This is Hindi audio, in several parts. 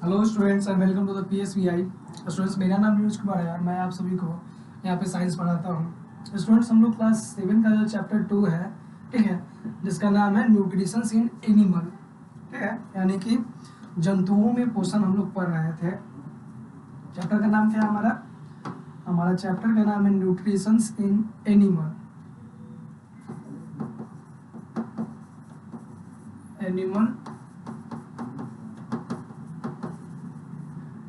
Hello students and welcome to the PSVI। Students, मेरा नाम नीरज कुमार है और मैं आप सभी को यहाँ पे साइंस पढ़ाता हूँ। स्टूडेंट्स, हम लोग क्लास 7 का जो चैप्टर 2 है, ठीक है, जिसका नाम है न्यूट्रिशंस इन एनिमल, ठीक है, यानी कि जंतुओं में पोषण हम लोग पढ़ रहे थे। चैप्टर का नाम क्या है हमारा चैप्टर का नाम है nutritions in animal.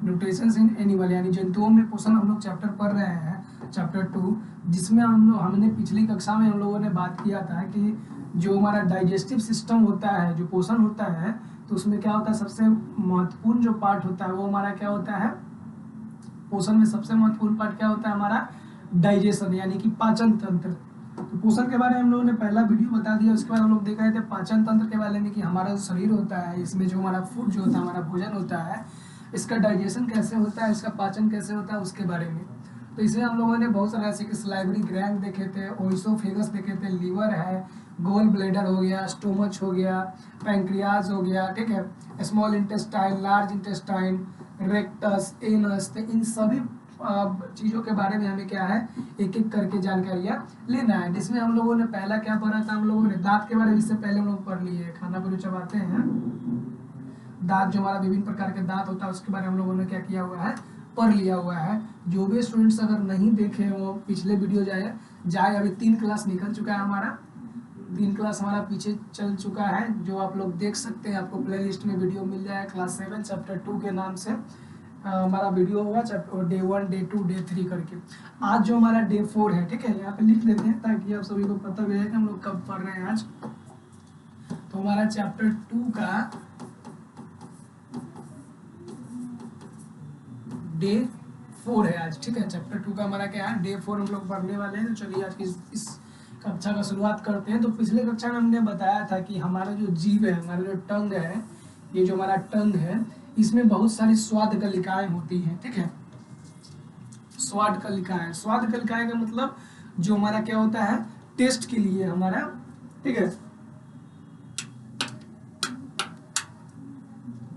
Nutritions in animal यानी जंतुओं में पोषण हम लोग चैप्टर पढ़ रहे हैं, चैप्टर 2, जिसमें हमने पिछली कक्षा में हम लोगों ने बात किया था कि जो हमारा डाइजेस्टिव सिस्टम होता है, जो पोषण होता है, तो उसमें क्या होता है, सबसे महत्वपूर्ण जो पार्ट होता है वो हमारा क्या होता है, पोषण में सबसे महत्वपूर्ण पार्ट क्या होता है हमारा, डाइजेशन यानी कि पाचन तंत्र। तो पोषण के बारे में हम लोगों ने पहला वीडियो बता दिया, उसके बाद हम लोग देख रहे थे पाचन तंत्र के बारे में कि हमारा जो शरीर होता है, इसमें जो हमारा फूड जो होता है, हमारा भोजन होता है, इसका डाइजेशन कैसे होता है, इसका पाचन कैसे होता है, उसके बारे में। तो इसमें हम लोगों ने बहुत सारे ऐसे कि सलाइवरी ग्लैंड देखे थे, ओइसोफेगस देखे थे, लीवर है, गोल ब्लैडर हो गया, स्टोमच हो गया, पैंक्रियाज हो गया, ठीक है, small intestine, large intestine, rectus, anus. तो इन सभी चीज़ों के बारे में हमें क्या है, एक एक करके जानकारियाँ लेना है। जिसमें हम लोगों ने पहला क्या पढ़ा था, हम लोगों ने दांत के बारे में इससे पहले हम लोग पढ़ लिए। खाना पर चबाते हैं, दांत जो हमारा विभिन्न प्रकार के दांत होता है उसके बारे में हम लोगों ने क्या किया हुआ है, पढ़ लिया हुआ है। जो भी स्टूडेंट्स अगर नहीं देखे वो पिछले वीडियो जाए अभी 3 क्लास निकल चुका है हमारा, 3 क्लास हमारा पीछे चल चुका है, जो आप लोग देख सकते हैं। आपको प्ले लिस्ट में वीडियो मिल जाएगा, क्लास 7 चैप्टर 2 के नाम से हमारा वीडियो होगा, चैप्टर डे 1, डे 2, डे 3 करके। आज जो हमारा डे 4 है, ठीक है, यहाँ पे लिख लेते हैं ताकि आप सभी को पता भी है कि हम लोग कब पढ़ रहे हैं आज। तो हमारा चैप्टर 2 का डे 4 है आज, ठीक है। चैप्टर 2 का हमारा क्या है, डे 4 हम लोग पढ़ने वाले हैं। तो चलिए आज की इस कक्षा का शुरुआत करते हैं। तो पिछले कक्षा में हमने बताया था कि हमारा जो जीव है, हमारा जो टंग है, ये जो हमारा टंग है, इसमें बहुत सारी स्वाद कलिकाएं होती हैं, ठीक है। स्वाद कलिकाएं, स्वाद कलिकाएं का मतलब जो हमारा क्या होता है, टेस्ट के लिए हमारा, ठीक है,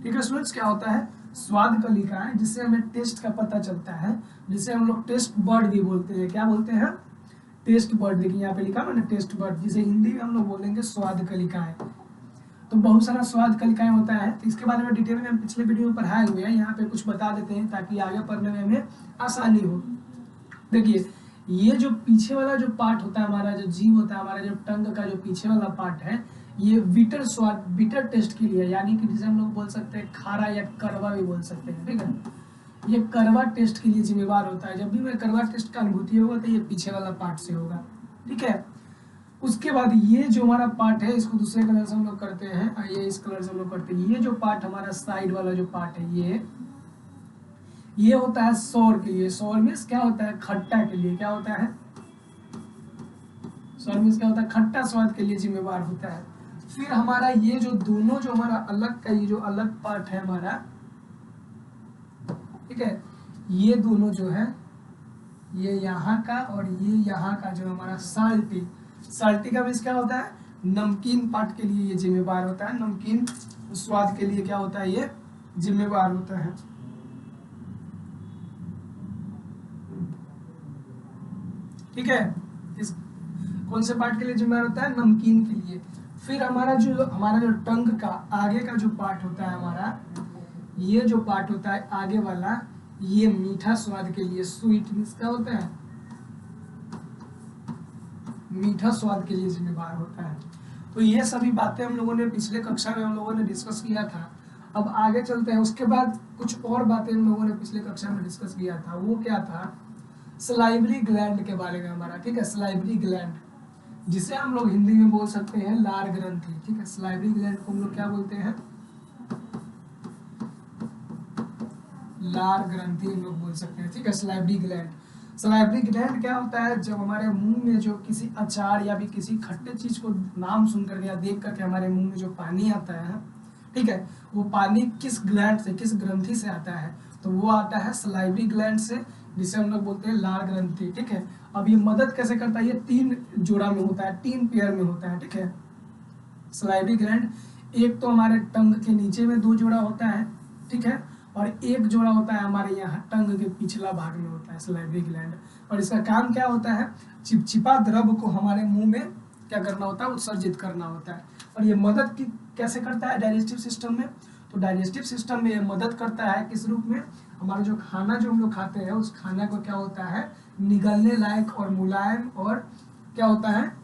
ठीक है स्टूडेंट्स, क्या होता है, स्वाद कलिकाएं, जिससे हमें टेस्ट का पता चलता है, जिसे हम लोग टेस्ट बर्ड भी बोलते हैं। क्या बोलते हैं, टेस्ट बर्ड। देखिए यहाँ पे लिखा मैंने टेस्ट बर्ड, जिसे हिंदी में हम लोग बोलेंगे स्वाद कलिकाएं। तो बहुत सारा स्वाद कलिकाएं होता है, तो इसके बारे में डिटेल में हम पिछले वीडियो में पढ़ाए हुए हैं। यहाँ पे कुछ बता देते हैं ताकि आगे पढ़ने में हमें आसानी हो। देखिए, ये जो पीछे वाला जो पार्ट होता है, हमारा जो जीव होता है, हमारा जो टंग का जो पीछे वाला पार्ट है, ये बिटर स्वाद, बिटर टेस्ट के लिए, यानी कि जिसे हम लोग बोल सकते हैं खारा या कड़वा भी बोल सकते हैं, ठीक है। ये कड़वा टेस्ट के लिए जिम्मेवार होता है। जब भी मैं कड़वा टेस्ट का अनुभूति होगा तो ये पीछे वाला पार्ट से होगा, ठीक है। उसके बाद ये जो हमारा पार्ट है, इसको दूसरे कलर से हम लोग करते हैं, ये इस कलर से हम लोग करते हैं। ये जो पार्ट हमारा साइड वाला जो पार्ट है, ये होता है सौर के लिए। सौर मीन्स क्या होता है, खट्टा के लिए। क्या होता है, सौर मीन्स क्या होता है, खट्टा स्वाद के लिए जिम्मेवार होता है। फिर हमारा ये जो दोनों जो हमारा अलग का, ये जो अलग पार्ट है हमारा, ठीक है, ये दोनों जो है, ये यहाँ का और ये यहाँ का जो हमारा साल्टी, साल्टी का मीन्स क्या होता है, नमकीन पार्ट के लिए ये जिम्मेवार होता है। नमकीन स्वाद के लिए क्या होता है, ये जिम्मेवार होता है, ठीक है। इस कौन से पार्ट के लिए जिम्मेदार होता है, नमकीन के लिए। फिर हमारा जो टंग का आगे का जो पार्ट होता है हमारा, ये जो पार्ट होता है आगे वाला, ये मीठा स्वाद के लिए, स्वीट मीन्स क्या होता है, मीठा स्वाद के लिए जिम्मेदार होता है। तो ये सभी बातें हम लोगों ने पिछले कक्षा में हम लोगों ने डिस्कस किया था। अब आगे चलते हैं। उसके बाद कुछ और बातें हम लोगों ने पिछले कक्षा में डिस्कस किया था। वो क्या था, सलाइवरी ग्लैंड के बारे में हमारा, ठीक है। सलाइवरी ग्लैंड, जिसे हम लोग हिंदी में बोल सकते हैं लार ग्रंथि, ठीक है। सलाइवरी ग्लैंड को हम लोग क्या बोलते हैं, लार ग्रंथि हम लोग बोल सकते हैं, ठीक है। सलाइवरी ग्लैंड, सलाइवरी ग्लैंड क्या होता है, जब हमारे मुंह में जो किसी अचार या भी किसी खट्टे चीज को नाम सुन करके या देख करके हमारे मुंह में जो पानी आता है, ठीक है, वो पानी किस ग्लैंड से, किस ग्रंथि से आता है, तो वो आता है सलाइवरी ग्लैंड से, जिसे हम लोग बोलते हैं लार ग्रंथि, ठीक है। अब ये मदद कैसे करता है, ये 3 जोड़ा में होता है, 3 पेयर में होता है, ठीक है। सलाइवरी ग्लैंड एक तो हमारे टंग के नीचे में 2 जोड़ा होता है, ठीक है, और एक जोड़ा होता है हमारे यहाँ टंग के पिछला भाग में होता है सलाइवरी ग्लैंड, और इसका काम क्या होता है, चिपचिपा द्रव को हमारे मुंह में क्या करना होता है, उत्सर्जित करना होता है। और ये मदद की कैसे करता है डाइजेस्टिव सिस्टम में, तो डाइजेस्टिव सिस्टम में ये मदद करता है किस रूप में, हमारा जो खाना जो हम लोग खाते हैं उस खाना को क्या होता है निगलने लायक और मुलायम और क्या होता है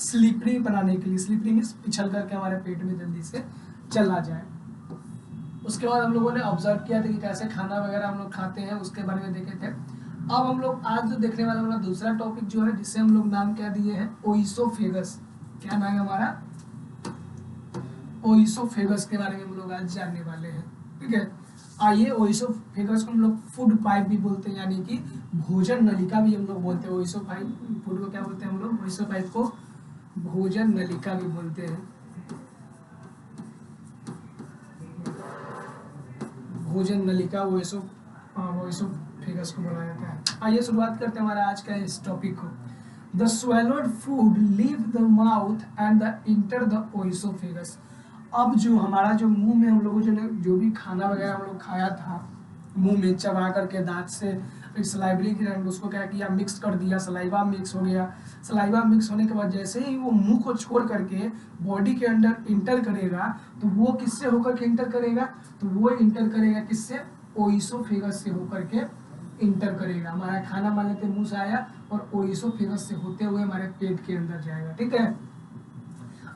स्लिपरी बनाने के लिए, स्लिपरी मीन्स पिछल करके हमारे पेट में जल्दी से चला जाए। उसके बाद हम लोगों ने ऑब्जर्व किया था कि कैसे खाना वगैरह हम लोग खाते हैं, उसके बारे में देखे थे। अब हम लोग आज जो देखने वाला हमारा दूसरा टॉपिक जो है, जिसे हम लोग नाम क्या दिए हैं, ओइसोफेगस। क्या नाम है हमारा, ओइसोफेगस के बारे में हम लोग आज जानने वाले हैं। ठीक है, आइए, ओइसोफेगस को हम लोग फूड पाइप भी बोलते हैं, यानी कि भोजन नलिका भी हम लोग बोलते हैं। ओइसोपाइप फूड को क्या बोलते हैं हम लोग, ओइसोपाइप को भोजन नलिका भी बोलते हैं, भोजन नलिका ओइसोफेगस को बोला जाता है। आइए शुरुआत करते हैं हमारा आज का इस टॉपिक को। The swallowed food leave the mouth and the enter the oesophagus। अब जो हमारा जो मुंह में हम लोगों जो भी खाना वगैरह हम लोग खाया था, मुंह में चबा करके दांत से सलाइवरी ग्लैंड उसको क्या किया, मिक्स कर दिया, सलाइवा मिक्स हो गया। सलाइवा मिक्स होने के बाद जैसे ही वो मुंह को छोड़ करके बॉडी के अंदर इंटर करेगा, तो वो किससे होकर के इंटर करेगा, तो वो इंटर करेगा किससे, ओइसोफेगस से होकर के इंटर करेगा। हमारा खाना मान लेते मुंह से आया और ओइसोफेगस से होते हुए हमारे पेट के अंदर जाएगा। ठीक है,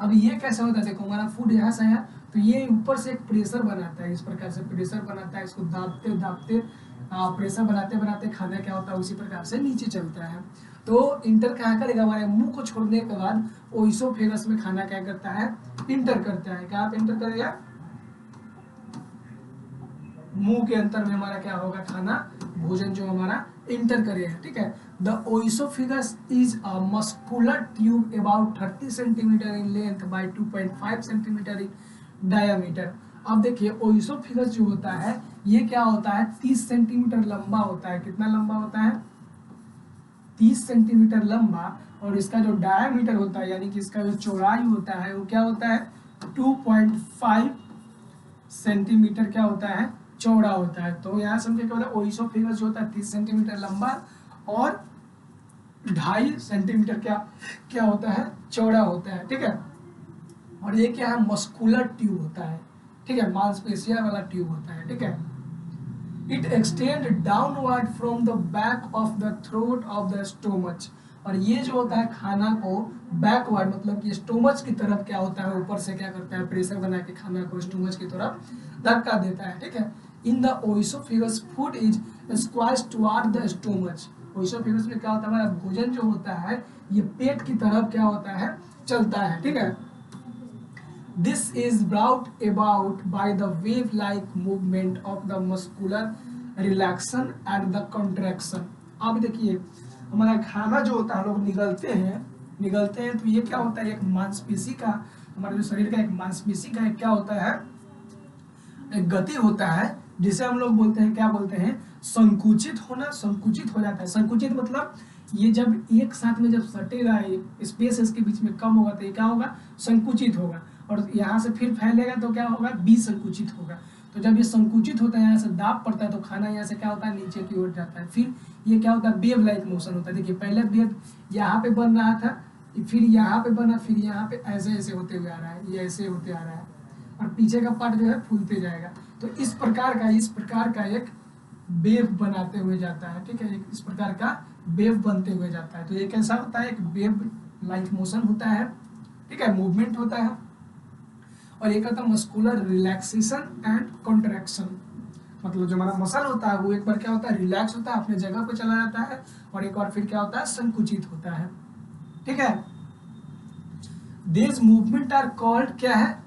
अब ये कैसे होता है, देखो हमारा फूड यहाँ से आया तो ये ऊपर से एक प्रेशर बनाता है, इस प्रकार से प्रेशर बनाता है, इसको दाबते दाबते प्रेशर बनाते बनाते खाना क्या होता है उसी प्रकार से नीचे चलता है। तो इंटर क्या करेगा, हमारे मुंह को छोड़ने के बाद ओइसोफेगस में खाना क्या करता है, इंटर करता है। क्या आप इंटर करेगा, मुंह के अंतर में हमारा क्या होगा, खाना भोजन जो हमारा इंटर करेगा। ठीक है, the oesophagus is a muscular tube about 30 centimetre in length bye 2.5 centimetre in diameter. अब देखिए ओइसोफेगस जो होता है ये क्या होता है, 30 सेंटीमीटर लंबा होता है। कितना लंबा होता है, 30 सेंटीमीटर लंबा, और इसका जो डायमीटर होता है यानी कि इसका जो चौड़ाई होता है वो क्या होता है, 2.5 सेंटीमीटर क्या होता है, चौड़ा होता है। तो यहाँ समझे क्या होता है, ओइसोफेगस जो होता है 30 सेंटीमीटर लंबा और 2.5 सेंटीमीटर क्या होता है, चौड़ा होता है। ठीक है, और ये क्या है, मस्कुलर ट्यूब होता है। ठीक है, मांसपेशिया वाला ट्यूब होता है। ठीक है, it extend downward from the back of the throat of the stomach. और ये जो होता है खाना को बैकवर्ड मतलब कि स्टोमच की तरफ क्या होता है, ऊपर से क्या करता है, प्रेशर बना के खाना को स्टोमच की तरफ धक्का देता है। ठीक है, in the oesophagus food is squeezed toward the stomach. Oesophagus में क्या होता है, हमारा भोजन जो होता है ये पेट की तरफ क्या होता है, चलता है। ठीक है, This is brought about by the wave-like movement of the muscular relaxation and the contraction। अब देखिए हमारा खाना जो होता है हम लोग निगलते हैं तो ये क्या होता है, एक मांसपेशी का, हमारे जो शरीर का एक मांसपेशी का एक क्या होता है, एक गति होता है जिसे हम लोग बोलते हैं, क्या बोलते हैं, संकुचित होना। संकुचित हो जाता है, संकुचित मतलब ये जब एक साथ में जब सटेगा, स्पेस इसके बीच में कम होगा तो ये क्या होगा, संकुचित होगा, और यहाँ से फिर फैलेगा तो क्या होगा, विसंकुचित होगा। तो जब ये संकुचित होता है, यहाँ से दाब पड़ता है तो खाना यहाँ से क्या होता है, नीचे की ओर जाता है। फिर ये क्या होता है, वेव लाइक मोशन होता है। देखिए पहले वेव यहाँ पे बन रहा था, फिर यहाँ पे बना, फिर यहाँ पे ऐसे ऐसे होते हुए आ रहा है, ये ऐसे होते आ रहा है, और पीछे का पार्ट जो है फूलते जाएगा। तो इस प्रकार का एक वेव बनाते हुए जाता है। ठीक है, इस प्रकार का वेव बनते हुए जाता है। तो ये कैसा होता है, एक वेव लाइक मोशन होता है। ठीक है, मूवमेंट होता है, और एक होता है मस्कुलर रिलैक्सेशन एंड कॉन्ट्रैक्शन। मतलब जो हमारा मसल होता है वो एक बार क्या होता है, रिलैक्स होता है, अपने जगह पे चला जाता है, और एक बार फिर क्या होता है, संकुचित होता है। ठीक है, दिस मूवमेंट आर कॉल्ड क्या है,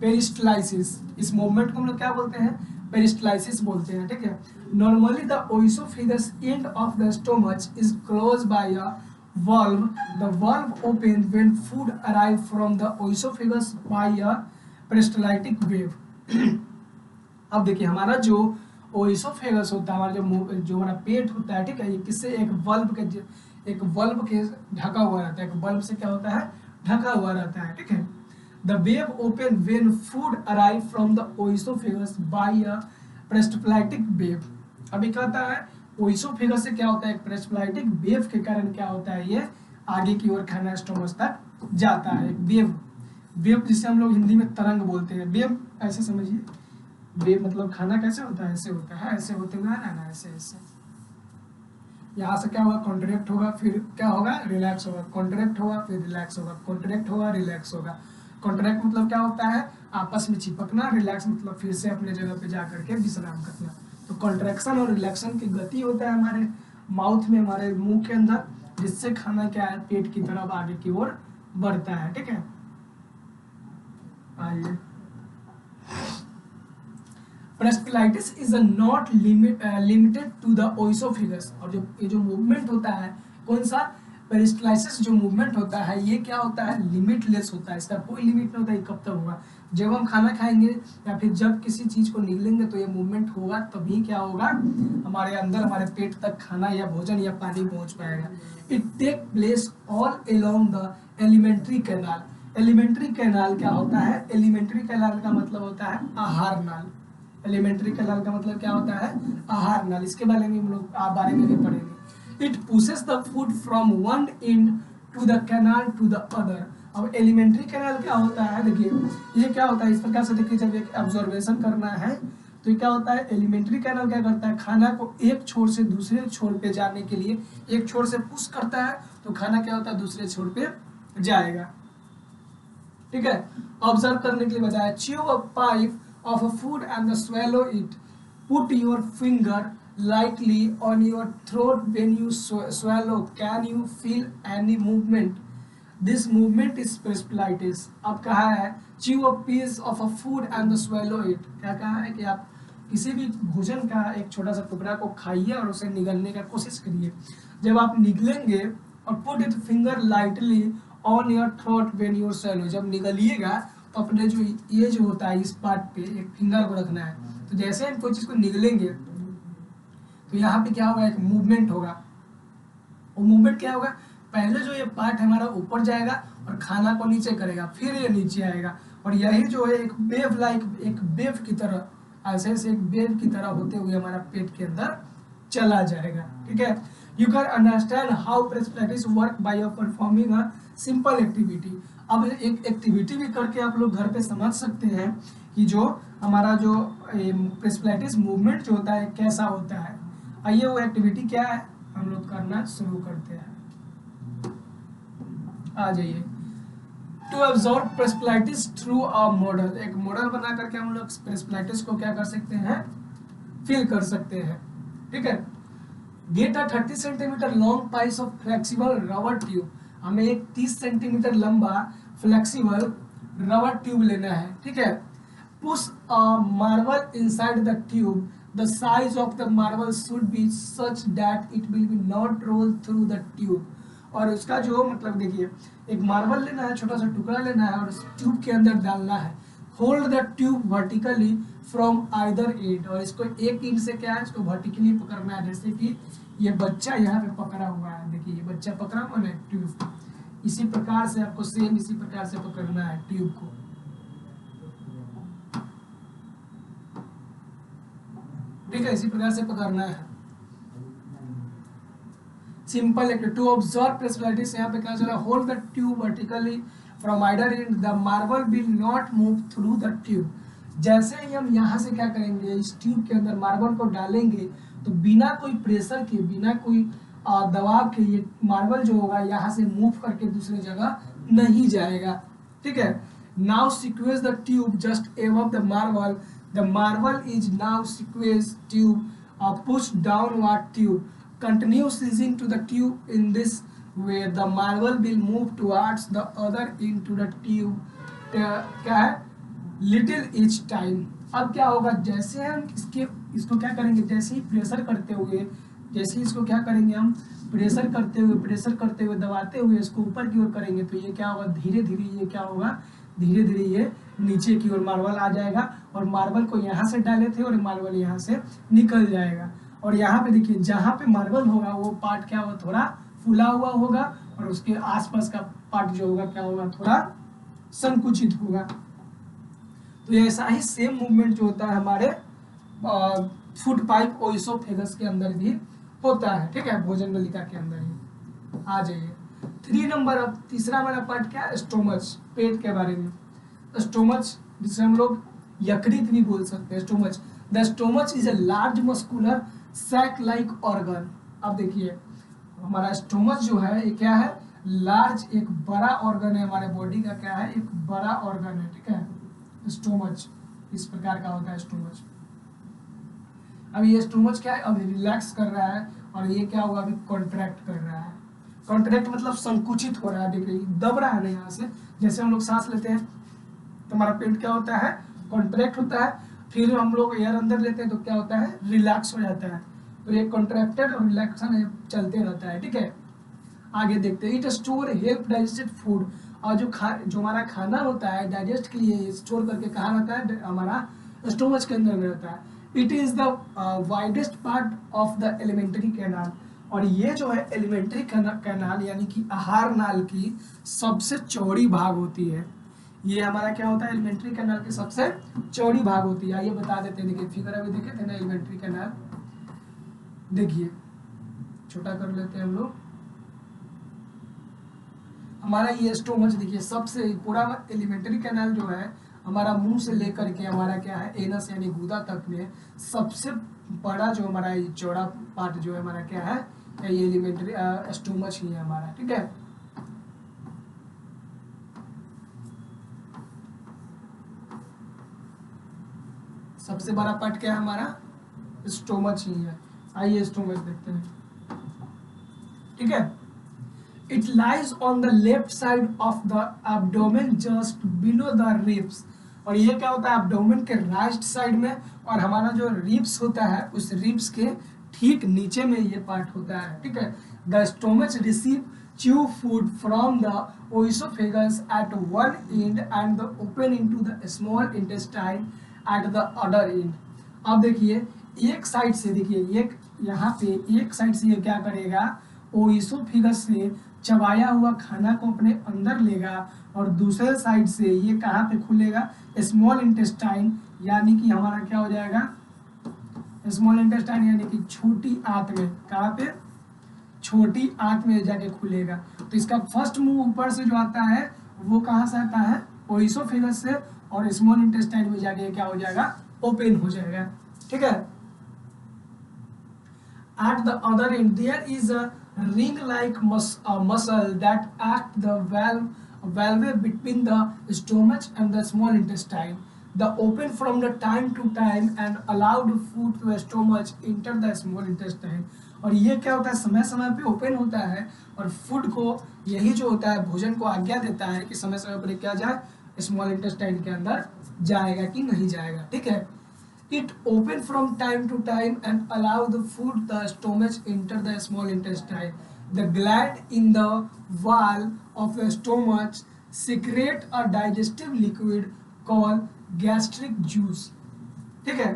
पेरिस्टलाइसिस। इस मूवमेंट को हम लोग क्या बोलते हैं, पेरिस्टलाइसिस बोलते हैं। ठीक है, normally the oesophagus end of the stomach is close by a valve. The valve open when food arrive from the oesophagus by a peristaltic wave। अब देखिए हमारा जो ओइसोफेगस होता है, हमारा जो हमारा पेट होता है, ठीक है, ये किससे, एक वल्ब के ढका हुआ रहता है, एक बल्ब से क्या होता है, ढका हुआ रहता है। ठीक है, the wave open when food arrive from the oesophagus by a peristaltic wave. अभी कहता है ओइसोफेगस से क्या होता है, एक पेरिस्टाल्टिक वेव के कारण क्या होता है, ये आगे की ओर खाना स्टोमच तक जाता है। वेव, वेव जिसे हम लोग हिंदी में तरंग बोलते हैं। वेव ऐसे समझिए, वेव मतलब खाना कैसे होता है, ऐसे होता है, ऐसे होते हुए आना ना, ऐसे ऐसे। यहाँ से क्या होगा, कॉन्ट्रैक्ट होगा, फिर क्या होगा, रिलैक्स होगा, कॉन्ट्रैक्ट होगा, फिर रिलैक्स होगा, कॉन्ट्रैक्ट होगा, रिलैक्स होगा। कॉन्ट्रैक्ट मतलब क्या होता है, आपस में चिपकना, रिलैक्स मतलब फिर से अपने जगह पे जा करके विश्राम करना। तो कॉन्ट्रैक्शन और रिलैक्शन की गति होता है हमारे माउथ में, हमारे मुंह के अंदर, जिससे खाना क्या है, पेट की तरफ आगे की ओर बढ़ता है। ठीक है, आइए। Peristalsis is not limited to the oesophagus. और जो ये जो मूवमेंट होता है, कौन सा, पेरिस्टाल्टिस जो मूवमेंट होता है, ये क्या होता है, लिमिटलेस होता है। इसका कोई लिमिट नहीं होता है कब तक होगा। जब हम खाना खाएंगे या फिर जब किसी चीज को निगलेंगे तो ये मूवमेंट होगा, तभी क्या होगा, हमारे अंदर, हमारे पेट तक खाना या भोजन या पानी पहुंच पाएगा। It take place all along the alimentary canal. Alimentary canal क्या होता है, एलिमेंट्री कैनाल का मतलब होता है आहार नाल। एलिमेंट्री कैनाल का मतलब क्या होता है, आहार नाल। इसके बारे में हम लोग बारे में भी पढ़ेंगे। It pushes the food from one end to the canal to the other. अब एलिमेंट्री कैनाल क्या होता है, देखिए ये क्या होता है, इस प्रकार से देखिए, जब एक ऑब्जर्वेशन करना है तो क्या होता है, एलिमेंट्री कैनाल क्या करता है, खाना को एक छोर से दूसरे छोर पे जाने के लिए एक छोर से पुश करता है, तो खाना क्या होता है, दूसरे छोर पे जाएगा। ठीक है, ऑब्जर्व करने के लिए बताया, chew a pipe of a food and swallow it. Put your finger lightly on your throat when you swallow. Can you feel any movement? This movement is peristaltitis. अब कहा है chew a piece of a food and swallow it. क्या कहा है कि आप किसी भी भोजन का एक छोटा सा टुकड़ा को खाइए और उसे निगलने का कोशिश करिए। जब आप निगलेंगे और put it finger lightly on your throat when you swallow, जब निगलिएगा तो अपने जो ये जो होता है इस पार्ट पे एक फिंगर को रखना है। तो जैसे हम कोई चीज को निगलेंगे तो यहाँ पे क्या होगा, एक मूवमेंट होगा। वो मूवमेंट क्या होगा, पहले जो ये पार्ट हमारा ऊपर जाएगा और खाना को नीचे करेगा, फिर ये नीचे आएगा, और यही जो है एक वेव लाइक, एक वेव की तरह, ऐसे ऐसे एक वेव की तरह होते हुए हमारा पेट के अंदर चला जाएगा। ठीक है, you can understand how peristalsis work by performing a simple activity. अब एक एक्टिविटी भी करके आप लोग घर पे समझ सकते हैं कि जो हमारा जो पेरिस्टाल्टिस मूवमेंट जो होता है कैसा होता है। आइए वो एक्टिविटी क्या है, हम लोग करना शुरू करते हैं। आ जाइए। To observe peristalsis through a model. एक मॉडल बना करके हम लोग पेरिस्टाल्टिस को क्या कर सकते हैं, फील कर सकते हैं। ठीक है, get a 30 centimetre long price of flexible rubber tube. हमें एक 30 सेंटीमीटर लंबा फ्लेक्सिबल रबर ट्यूब लेना है। ठीक है, push a marble inside the tube. The size of the marble should be such that it will be not role through the tube. और उसका जो मतलब देखिए, एक मार्बल लेना है, छोटा सा टुकड़ा लेना है और उस ट्यूब के अंदर डालना है। Hold the tube vertically from either and. और इसको एक एंड से क्या है, इसको वर्टिकली पकड़ना है। जैसे कि ये बच्चा यहाँ पे पकड़ा हुआ है, देखिए ये बच्चा पकड़ा हुआ है ट्यूब को, इसी प्रकार से आपको सेम इसी प्रकार से पकड़ना है ट्यूब को। ठीक है, इसी प्रकार से पकड़ना है। सिंपल एक टू ऑब्जर्व पेरिस्टाल्टिस। यहाँ पे क्या चला, hold the tube vertically from either and, the marble will not move through the tube. जैसे ही हम यहाँ से क्या करेंगे, इस ट्यूब के अंदर मार्बल को डालेंगे तो बिना कोई प्रेशर के, बिना कोई दबाव के ये मार्बल जो होगा यहाँ से मूव करके दूसरी जगह नहीं जाएगा। ठीक है, now sequence the tube just above the marble. The marble is now sequence tube push downward tube. Continue seizing to the tube in this way. The marble will move towards the other end to the tube. क्या है, little each time. अब क्या होगा, जैसे हम इसको क्या करेंगे, जैसे ही प्रेशर करते हुए, जैसे ही इसको क्या करेंगे हम प्रेशर करते हुए दबाते हुए इसको ऊपर की ओर करेंगे, तो ये क्या होगा, धीरे धीरे ये क्या होगा, धीरे धीरे ये नीचे की ओर मार्बल आ जाएगा। और मार्बल को यहाँ से डाले थे और मार्बल यहाँ से निकल जाएगा। और यहाँ पे देखिए, जहाँ पे मार्बल होगा वो पार्ट क्या होगा, थोड़ा फूला हुआ होगा, और उसके आसपास का पार्ट जो होगा क्या होगा, थोड़ा संकुचित होगा। तो ऐसा ही सेम मूवमेंट जो होता है हमारे फूड पाइप ओइसोफेगस के अंदर भी होता है, ठीक है, भोजन नलिका के अंदर ही। आ जाइए 3 नंबर, अब तीसरा हमारा पार्ट क्या है, स्टोमच, पेट के बारे में। स्टोमच जिसे हम लोग यकृत भी बोल सकते हैं, stomach. The stomach is a large muscular sac like organ. अब देखिए हमारा स्टोमच जो है ये क्या है, लार्ज, एक बड़ा ऑर्गन है हमारे बॉडी का, क्या है, एक बड़ा ऑर्गन है, ठीक है। स्टोमच इस प्रकार का होता है स्टोमच। अब ये स्टोमच क्या है, अभी रिलैक्स कर रहा है और ये क्या होगा, अभी कॉन्ट्रैक्ट कर रहा है। कॉन्ट्रैक्ट मतलब संकुचित हो रहा है, देखिए दब रहा है ना यहाँ से, जैसे हम लोग सांस लेते हैं तो हमारा पेट क्या होता है, कॉन्ट्रैक्ट होता है, फिर हम लोग एयर अंदर लेते हैं तो क्या होता है, रिलैक्स हो जाता है। तो ये कॉन्ट्रैक्टेड और रिलैक्सन चलते रहता है, ठीक है। आगे देखते हैं, it store help digested food. और जो हमारा खाना होता है डाइजेस्ट के लिए स्टोर करके कहाँ रहता है, हमारा स्टोमच के अंदर में रहता है। It is the widest part of the alimentary canal. और ये जो है एलिमेंट्री कैनाल यानी कि आहार नाल की सबसे चौड़ी भाग होती है। ये हमारा क्या होता है, एलिमेंट्री कैनाल की सबसे चौड़ी भाग होती है। आइए बता देते हैं, देखिए फिगर अभी देखे थे ना एलिमेंट्री कैनाल, देखिए छोटा कर लेते हैं हम लोग। हमारा ये स्टोमच देखिए सबसे पूरा एलिमेंट्री कैनाल जो है हमारा मुंह से लेकर के हमारा क्या है एनस यानी गुदा तक में सबसे बड़ा जो हमारा ये चौड़ा पार्ट जो है हमारा क्या है, ये एलिमेंट्री स्टोमच ही है हमारा, ठीक है। सबसे बड़ा पार्ट क्या है हमारा, स्टोमच ही है। आइए स्टोमच देखते हैं, ठीक है। It lies on the left side of the abdomen just below the ribs। और ये क्या होता है, abdomen के राइट साइड में, और हमारा जो रिब्स होता है उस रिब्स के ठीक नीचे में ये पार्ट होता है, ठीक है। The stomach receive chew food from the oesophagus at one end and the open into the small intestine at the other end। अब देखिए एक साइड से, देखिए एक यहाँ पे एक साइड से ये क्या करेगा, ओइसोफेगस से चबाया हुआ खाना को अपने अंदर लेगा, और दूसरे साइड से ये कहाँ पे खुलेगा, स्मॉल इंटेस्टाइन, यानी कि हमारा क्या हो जाएगा, स्मॉल इंटेस्टाइन यानी कि छोटी आंत में, कहाँ पे, छोटी आंत में जाके खुलेगा। तो इसका फर्स्ट मुंह ऊपर से जो आता है वो कहाँ से आता है, ओइसोफेगस से, और स्मॉल इंटेस्टाइन में जाके क्या हो जाएगा, ओपन हो जाएगा, ठीक है। At the other end there is a ring-like muscle that act the valve between the stomach and the small intestine. The open from the time to time and allowed food to the stomach enter the small intestine। और ये क्या होता है, समय समय पे ओपन होता है और फूड को, यही जो होता है भोजन को आज्ञा देता है कि समय समय पर क्या जाए, स्मॉल इंटेस्टाइन के अंदर जाएगा कि नहीं जाएगा, ठीक है। It open from time to time and allow the food the stomach enter the small intestine. The gland in the wall of the stomach secrete a digestive liquid called gastric juice। ठीक है,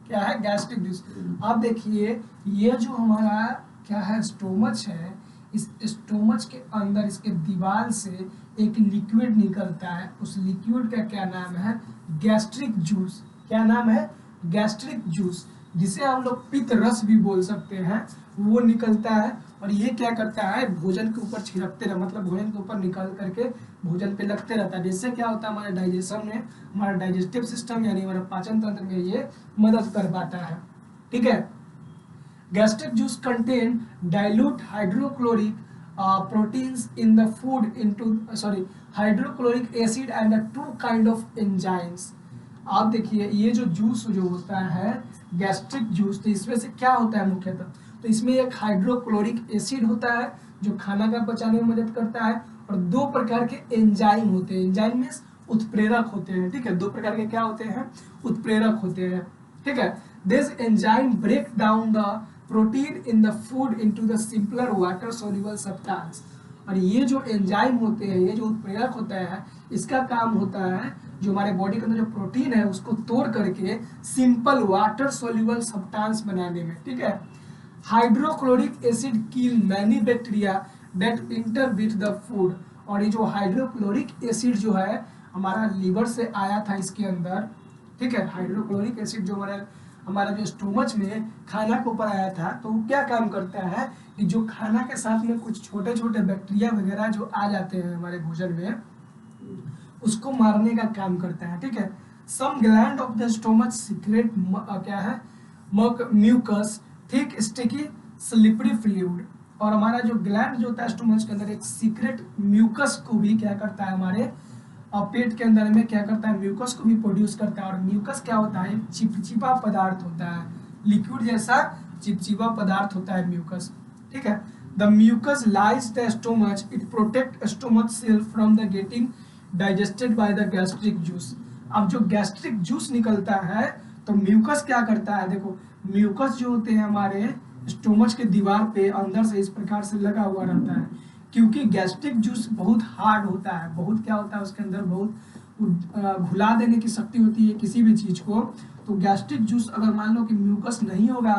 क्या है, गैस्ट्रिक जूस। अब देखिए ये जो हमारा क्या है, स्टोमच है, इस स्टोमच के अंदर इसके दीवार से एक लिक्विड निकलता है, उस लिक्विड का क्या नाम है, गैस्ट्रिक जूस। क्या नाम है, गैस्ट्रिक जूस, जिसे हम लोग पित्त रस भी बोल सकते हैं, वो निकलता है। और ये क्या करता है, भोजन के ऊपर छिड़कते रह, मतलब भोजन के ऊपर निकाल करके भोजन पे लगते रहता है, जिससे क्या होता है, हमारे डाइजेशन में, हमारा डाइजेस्टिव सिस्टम यानी हमारा पाचन तंत्र में ये मदद कर पाता है, ठीक है। Gastric juice contain dilute hydrochloric proteins in the food into hydrochloric acid and the two kind of enzymes। आप देखिए ये जो जूस जो होता है गैस्ट्रिक जूस, तो इसमें से क्या होता है मुख्यतः, तो इसमें एक हाइड्रोक्लोरिक एसिड होता है जो खाना का पचाने में मदद करता है, और दो प्रकार के एंजाइम होते हैं, एंजाइम में उत्प्रेरक होते हैं, ठीक है, दो प्रकार के क्या होते हैं, उत्प्रेरक होते हैं, ठीक है। This enzyme break down the protein in the food into the simpler water soluble substance. और ये जो एंजाइम होते हैं, ये जो उत्प्रेरक होता है, इसका काम होता है जो हमारे बॉडी के अंदर जो प्रोटीन है उसको तोड़ करके सिंपल वाटर सोल्यूबल सब्सटेंस बनाने में, ठीक है। Hydrochloric acid kill many bacteria that inter with the food. और ये जो हाइड्रोक्लोरिक एसिड जो है हमारा लीवर से आया था इसके अंदर, ठीक है। हाइड्रोक्लोरिक एसिड जो हमारा जो स्टोमच में खाना के ऊपर आया था, तो वो क्या काम करता है कि जो खाना के साथ में कुछ छोटे छोटे बैक्टीरिया वगैरह जो आ जाते हैं हमारे भोजन में, उसको मारने का काम करता है, ठीक है। Some gland of the stomach secrete क्या है, mucus, thick sticky slippery fluid. और हमारा जो ग्लैंड जो होता है स्टोमच के अंदर एक सीक्रेट म्यूकस को भी क्या करता है, हमारे पेट के अंदर में क्या करता है, म्यूकस को भी प्रोड्यूस करता है। और म्यूकस क्या होता है, चिपचिपा पदार्थ होता है, लिक्विड जैसा चिपचिपा पदार्थ होता है म्यूकस, ठीक है। The mucus lines the stomach, it protect stomach cell from the getting digested by the gastric juice. अब जो गैस्ट्रिक जूस निकलता है तो म्यूकस क्या करता है, देखो म्यूकस जो होते हैं हमारे स्टोमच के दीवार पे अंदर से इस प्रकार से लगा हुआ रहता है, क्योंकि गैस्ट्रिक जूस बहुत हार्ड होता है, बहुत क्या होता है उसके अंदर, बहुत घुला देने की शक्ति होती है किसी भी चीज को। तो गैस्ट्रिक जूस अगर मान लो कि म्यूकस नहीं होगा,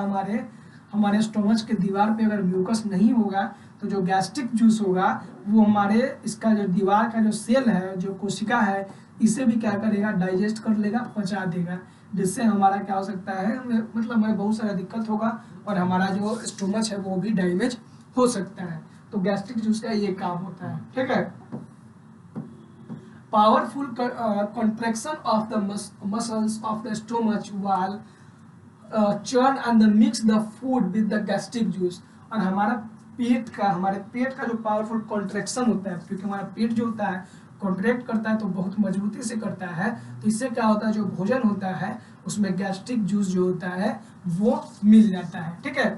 हमारे स्टोमच के दीवार पे अगर म्यूकस नहीं होगा, तो जो गैस्ट्रिक जूस होगा वो हमारे इसका जो दीवार का जो सेल है, जो कोशिका है, इसे भी क्या करेगा, डाइजेस्ट कर लेगा, पचा देगा, जिससे हमारा क्या हो सकता है, मतलब हमें बहुत सारा दिक्कत होगा और हमारा जो स्टोमच है वो भी डैमेज हो सकता है। तो गैस्ट्रिक जूस का ये काम होता है, ठीक है। Powerful contraction of the muscles of the stomach वाल churn and mix the food with the gastric juice। और हमारे पेट का जो पावरफुल कॉन्ट्रैक्शन होता है, क्योंकि हमारा पेट जो होता है कॉन्ट्रैक्ट करता है तो बहुत मजबूती से करता है, तो इससे क्या होता है, जो भोजन होता है उसमें गैस्ट्रिक जूस जो होता है वो मिल जाता है, ठीक है,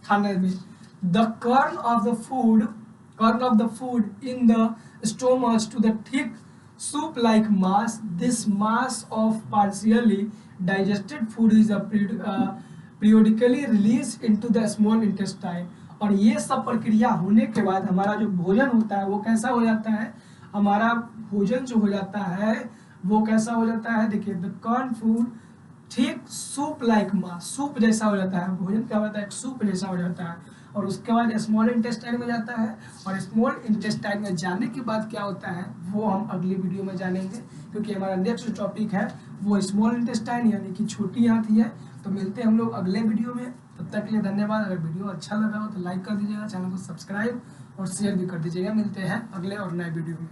खाने में। The churn of the food in the stomach to the thick soup like mass, this mass of partially digested food is periodically released into the small intestine। और ये सब प्रक्रिया होने के बाद हमारा जो भोजन होता है वो कैसा हो जाता है, हमारा भोजन जो हो जाता है वो कैसा हो जाता है, देखिए द कर्न फूड ठीक सूप लाइक मास, सूप जैसा हो जाता है, भोजन क्या होता है, एक सूप जैसा हो जाता है। और उसके बाद स्मॉल इंटेस्टाइन में जाता है, और स्मॉल इंटेस्टाइन में जाने के बाद क्या होता है वो हम अगली वीडियो में जानेंगे, क्योंकि हमारा नेक्स्ट जो टॉपिक है वो स्मॉल इंटेस्टाइन यानी कि छोटी आंत है। तो मिलते हैं हम लोग अगले वीडियो में, तब तक के लिए धन्यवाद। अगर वीडियो अच्छा लगा हो तो लाइक कर दीजिएगा, चैनल को सब्सक्राइब और शेयर भी कर दीजिएगा। मिलते हैं अगले और नए वीडियो में।